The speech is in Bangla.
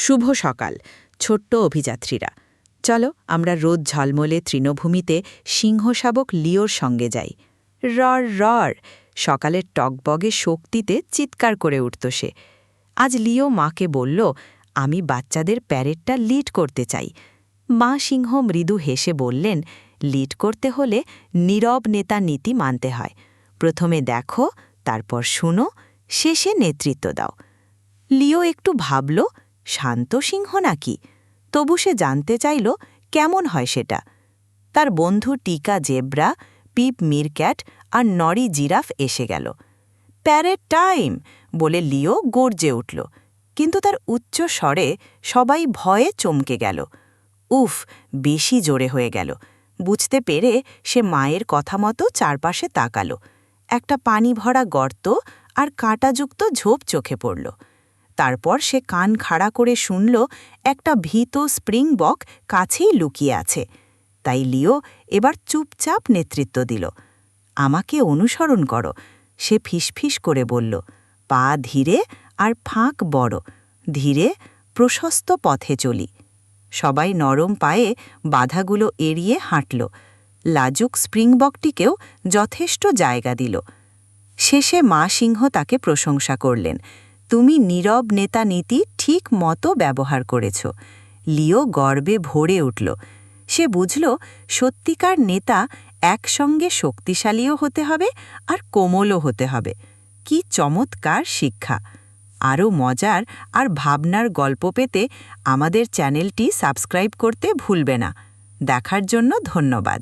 শুভ সকাল ছোট্ট অভিযাত্রীরা। চলো আমরা রোদ ঝলমলে তৃণভূমিতে সিংহশাবক লিওর সঙ্গে যাই। রর রর সকালের টকবগে শক্তিতে চিৎকার করে উঠত সে। আজ লিও মাকে বলল, আমি বাচ্চাদের প্যারেডটা লিড করতে চাই। মা সিংহ মৃদু হেসে বললেন, লিড করতে হলে নীরব নেতা নীতি মানতে হয়। প্রথমে দেখো, তারপর শুনো, শেষে নেতৃত্ব দাও। লিও একটু ভাবল, শান্ত সিংহ নাকি? তবু সে জানতে চাইল কেমন হয় সেটা। তার বন্ধু টিকা জেব্রা, পিপ মিরক্যাট আর নরি জিরাফ এসে গেল। প্যারেড টাইম বলে লিও গর্জে উঠল, কিন্তু তার উচ্চ স্বরে সবাই ভয়ে চমকে গেল। উফ, বেশি জোরে হয়ে গেল। বুঝতে পেরে সে মায়ের কথা মতো চারপাশে তাকাল। একটা পানি ভরা গর্ত আর কাঁটাযুক্ত ঝোপ চোখে পড়ল। তারপর সে কান খাড়া করে শুনল একটা ভীত স্প্রিংবক কাছেই লুকিয়ে আছে। তাই লিও এবার চুপচাপ নেতৃত্ব দিল। আমাকে অনুসরণ করো, সে ফিসফিস করে বলল। পা ধীরে আর ফাঁক বড়, ধীরে প্রশস্ত পথে চলি। সবাই নরম পায়ে বাধাগুলো এড়িয়ে হাঁটল। লাজুক স্প্রিংবকটিকেও যথেষ্ট জায়গা দিল। শেষে মা সিংহ তাকে প্রশংসা করলেন, তুমি নীরব নেতা নীতি ঠিক মতো ব্যবহার করেছ। লিও গর্বে ভরে উঠল। সে বুঝল, সত্যিকার নেতা একসঙ্গে শক্তিশালীও হতে হবে আর কোমলও হতে হবে। কি চমৎকার শিক্ষা! আরও মজার আর ভাবনার গল্প পেতে আমাদের চ্যানেলটি সাবস্ক্রাইব করতে ভুলবে না। দেখার জন্য ধন্যবাদ।